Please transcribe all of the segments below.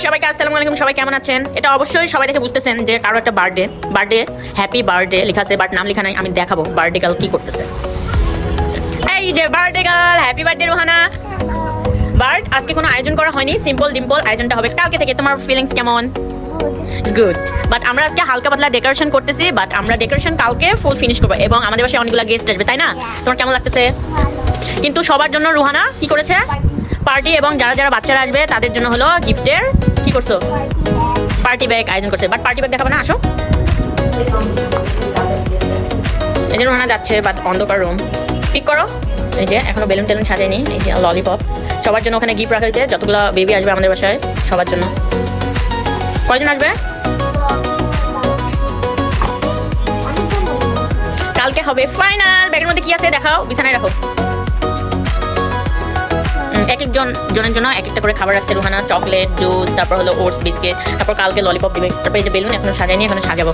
সবাইকে আসসালামু আলাইকুম। সবাই কেমন আছেন? এটা অবশ্যই সবাই দেখে বুঝতেছেন যে কারো একটা বার্থডে হ্যাপি বার্থডে লেখা আছে, বাট নাম লেখা নাই। আমি দেখাবো বার্থডে গার্ল কি করতেছে। এই যে birthday girl, happy birthday Rohana. But আজকে কোনো আয়োজন করা হয়নি, সিম্পল ডিম্পল আয়োজনটা হবে কালকে থেকে। তোমার ফিলিংস কেমন? গুড। বাট আমরা আজকে হালকা পাতলা ডেকোরেশন করতেছি, বাট আমরা ডেকোরেশন কালকে ফুল ফিনিশ করবো এবং আমাদের বাসায় অনেকগুলো গেস্ট আসবে, তাই না? তোমার কেমন লাগতেছে? কিন্তু সবার জন্য রুহানা কি করেছে? পার্টি, এবং যারা যারা বাচ্চারা আসবে তাদের জন্য হলো গিফটের কি করছো? পার্টি ব্যাগ আয়োজন করছে। বাট পার্টি ব্যাগ দেখাবে না, আসো। এই যে রুহানা যাচ্ছে, বাট অন্ধকার রুম। পিক করো। এই যে এখনো বেলুন টেলুন সাজায়নি। এই যে ললিপপ সবার জন্য ওখানে গিফট রাখা হয়েছে। যতগুলো বেবি আসবে আমাদের বাসায় সবার জন্য। কয়জন আসবে? কালকে হবে ফাইনাল। ব্যাগের মধ্যে কি আছে দেখাও, বিছানায় রাখো। এক একজন জনের জন্য এক একটা করে খাবার রাখছে রুহানা। চকলেট, জুস, তারপর হলো ওটস বিস্কিট, তারপর কালকে ললিপপ দিবে। তারপর এই যে বেলুন এখনো সাজাইনি, এখনো সাজাবো।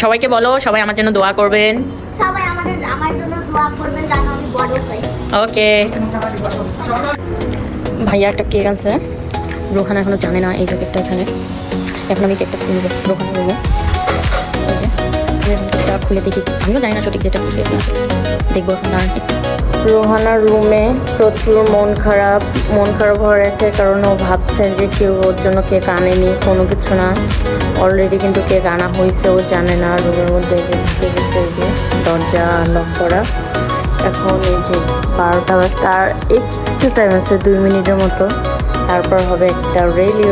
সবাইকে বলো সবাই আমার জন্য দোয়া করবেন। সবাই আমার জন্য দোয়া করবেন যেন আমি বড় হই। ওকে। ভাইয়া একটা কেক আছে, রোহানা এখনো জানে না এই যে কেকটা এখানে। এখন আমি কেকটা খুলবো, রোহানা দেবো। কেকটা খুলে দেখি, আমিও জানি না সঠিক যেটা কি কেক, দেখবো এখন। আর রোহানার রুমে প্রচুর মন খারাপ হয়ে আছে, কারণ ও ভাবছে যে কেউ ওর জন্য কেক আনেনি, কোনো কিছু না। অলরেডি কিন্তু কেক আনা হয়েছে, ও জানে না। রুমের মধ্যে দরজা লক করা। এখন এই যে 12টা বাজতে আর একটু টাইম আছে, 2 মিনিটের মতো। তারপর হবে একটা রেলি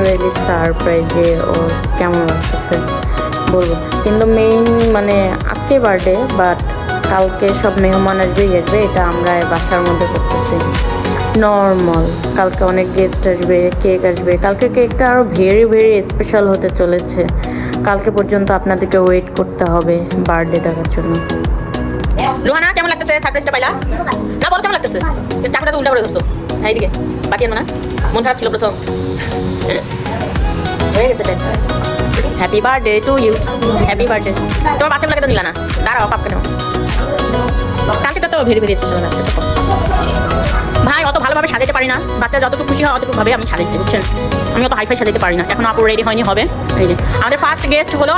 সারপ্রাইজ, যে ও কেমন লাগতেছে বলবো। কিন্তু মেইন মানে আজকে বার্থডে, বাট কালকে সব মেহমান আসবে, এটা আমরা বাসার মধ্যে করতেছি নর্মাল। কালকে অনেক গেস্ট আসবে, কেক আসবে। কালকে কেকটা আরও ভেরি স্পেশাল হতে চলেছে। কালকে পর্যন্ত আপনাদেরকে ওয়েট করতে হবে বার্থডে দেখার জন্য। রোহানা কেমন লাগতেছে সারপ্রাইজটা পাইলা? না বল কেমন লাগতেছে? চাকুটা তো উল্টা করে ধরছো। হ্যাঁ এদিকে বাকি আনো না, মন খারাপ ছিল প্রথম, হয়ে গেছে। Happy birthday to you, happy birthday. তোমার বাচ্চাগুলোকে তো নিলা না, দাঁড়াও পাপকে নাও। কালকে তো ভেরি স্পেশাল লাগছে। ভাই অত ভালোভাবে সাজাতে পারি না, বাচ্চা যতটুকু খুশি হয় অতটুকু ভাবে আমি সাজাইছি, বুঝছেন? আমি অত হাইফাই সাজাতে পারি না। এখন আপু রেডি হয়নি, হবে। এই যে আমাদের ফার্স্ট গেস্ট হলো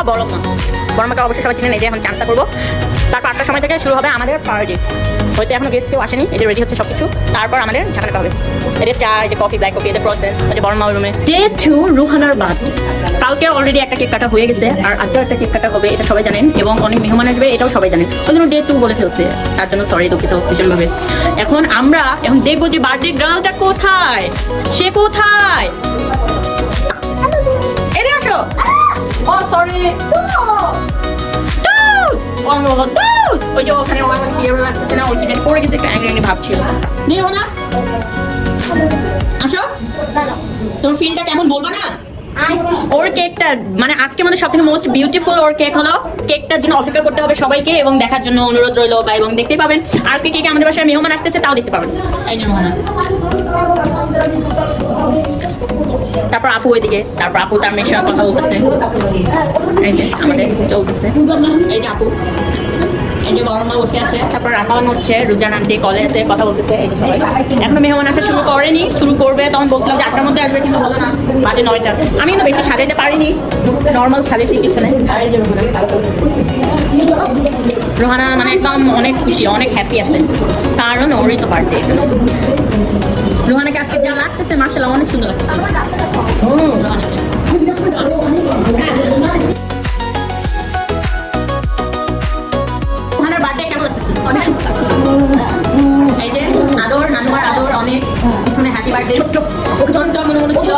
বড়মাকে অবশ্যই সবাই চিনেন। এই যে এখন চানটা করবো, তারপর 8টার সময় থেকে শুরু হবে আমাদের পার্টি। হয়তো এখনো গেস্ট কেউ আসেনি, এই যে রেডি হচ্ছে সবকিছু। তারপর আমাদের ঝাঁকাটা হবে। এই যে চা, এই যে কফি, ব্ল্যাক কফি, এই যে প্রসেস। এই যে বড়মা রুমে ডে 2 রুহানার বার্থডে। কালকে অলরেডি একটা কেক কাটা হয়ে গেছে, আর আজকে একটা কেক কাটা হবে, এটা সবাই জানেন। এবং অনেক মেহমান আসবে, এটাও সবাই জানেন। ওই জন্য ডে 2 বলে ফেলছে, তার জন্য সরি, দুঃখিত ভীষণভাবে। এখন আমরা দেখবো যে বার্থডে গার্লটা কোথায়, সে কোথায়। এদিকে আসো। ও সরি, ওই যে ওখানে আসতেছে না, ওর কি পড়ে গেছে, একটু অ্যাংরি ভাবছিল। নিও না, আসো। তোমার ফিলটা কেমন বলবা না? ওর কেকটা মানে আজকে আমাদের সব থেকে মোস্ট বিউটিফুল ওর কেক হলো। কেকটার জন্য অপেক্ষা করতে হবে সবাইকে, এবং দেখার জন্য অনুরোধ রইলো। বা এবং দেখতেই পাবেন আজকে কেকে আমাদের বাসায় মেহমান আসতেছে, তাও দেখতে পাবেন। এই জন্য তারপর আপু ওইদিকে, তারপর আপু তার মেয়ের সঙ্গে কথা বলতেছে। এই যে আমাদের চলতেছে, এই যে আপু, এই যে বড়মা বসে আছে। তারপর রান্নাবান্না হচ্ছে, রুজান আন্টি কলে আছে, কথা বলতেছে। এই যে সবাই এখনো মেহমান আসা শুরু করেনি, শুরু করবে। তখন বলছিলাম যে 8টার মধ্যে আসবে, কিন্তু হলো না, বাজে 9টা। আমি কিন্তু বেশি সাজাইতে পারিনি, নর্মাল সাজাইছি পিছনে। রোহানা মানে একদম অনেক খুশি, অনেক হ্যাপি আছে, কারণ ওরই তো বার্থডে। রোহানাকে আজকে যা লাগতেছে মাশাআল্লাহ অনেক সুন্দর লাগতেছে। রোহানাকে বার্থডে কেমন লাগতেছে? অনেক সুন্দর লাগতেছে। এই যে আদর, নানুমার আদর অনেক, পিছনে হ্যাপি বার্থডে ছোট্ট, ওকে যখন মনে ছিল।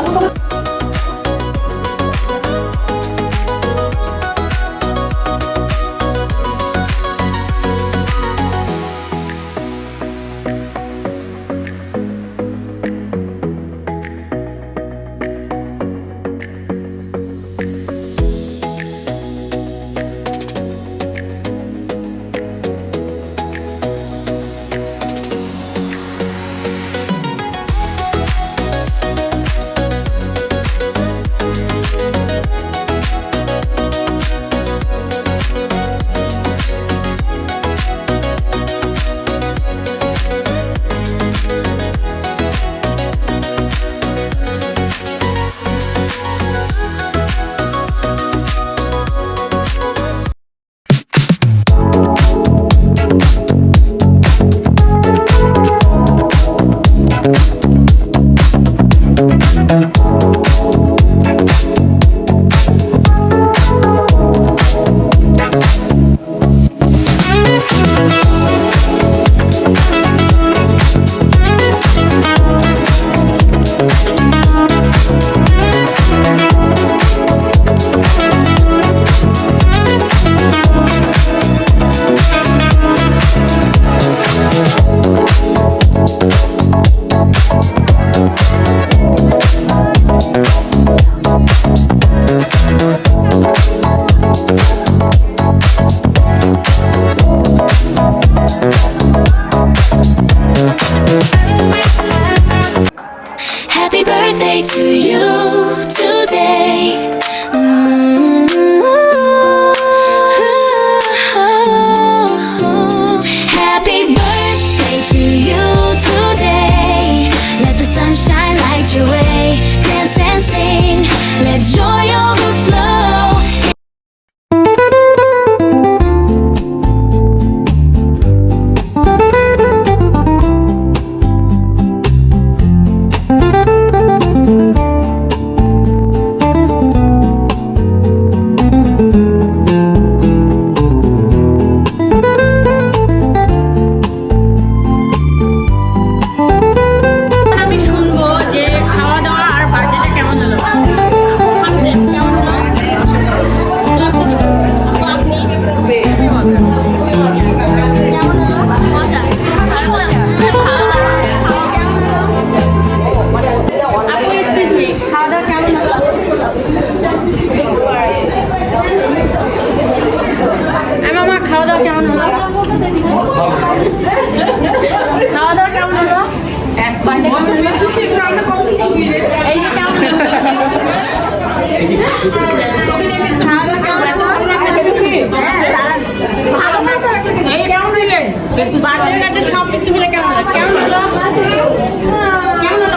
বার্থডে কাছে সব কিছু মিলে কেমন হলো? কেমন হলো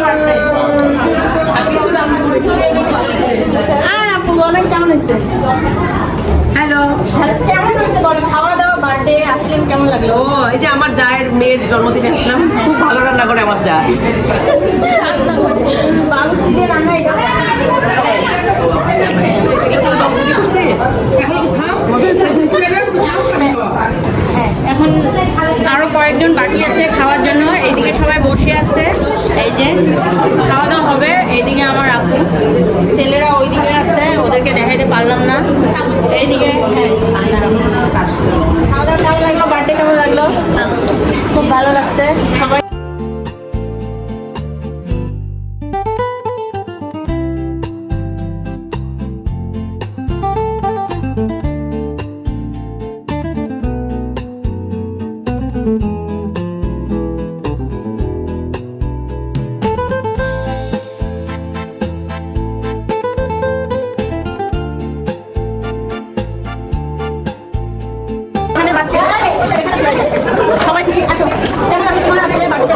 বার্থডে? আপু বলেন কেমন হয়েছে? হ্যালো, কেমন হয়েছে বলেন? খাওয়া দাওয়া বার্থডে আসলেন, কেমন লাগলো? ও এই যে আমার জায়ের মেয়ের জন্মদিনে আসলাম, খুব ভালো রান্না করে আমার যা। বাবুর্চি দিয়ে রান্না এটা হ্যাঁ, এখন আরো কয়েকজন বাকি আছে খাওয়ার জন্য। এইদিকে সবাই বসে আছে, এই যে খাওয়া দাওয়া হবে। এইদিকে আমার আপু, ছেলেরা ওইদিকে আছে, ওদেরকে দেখাইতে পারলাম না। এইদিকে খাওয়া দাওয়া কেমন লাগলো? বার্থডে কেমন লাগলো? খুব ভালো লাগছে সবাই। এখানে বাচ্চা, সবাই খুশি। আসো, কেমন লাগছে তোমার আজকে বার্থডে?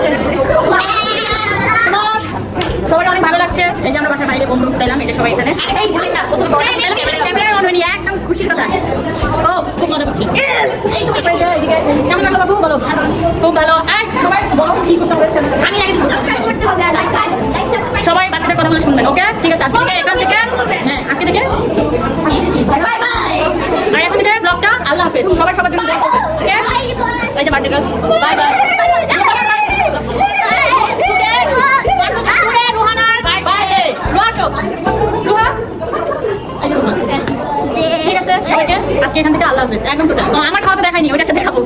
সবাই অনেক ভালো লাগছে। এই যে আমরা বাসার বাইরে বন্ধু পেলাম, এই যে সবাই এখানে ক্যামেরা অন হয়নি, একদম খুশির কথা। ও খুব মজা করছি। এইদিকে কেমন লাগলো বাবু? বলো। খুব ভালো। সবাই বলো কি করতে হবে। আমি আগে করতে হবে আর লাইক সাবস্ক্রাইব সবাই বাচ্চাদের কথাগুলো শুনবেন, ওকে? ঠিক আছে, আজকে থেকে এখান থেকে হ্যাঁ আজকে থেকে বাই বাই আর এখন থেকে ব্লগটা আল্লাহ হাফেজ। সবাই সবার জন্য দোয়া করবেন, ওকে? এই যে বার্থডে গার্ল, বাই বাই। ঠিক আছে, সবাইকে আজকে এখান থেকে আল্লাহ হাফেজ। একদম টোটাল আমার খাওয়া তো দেখাইনি, ওইটা একটা দেখাবো।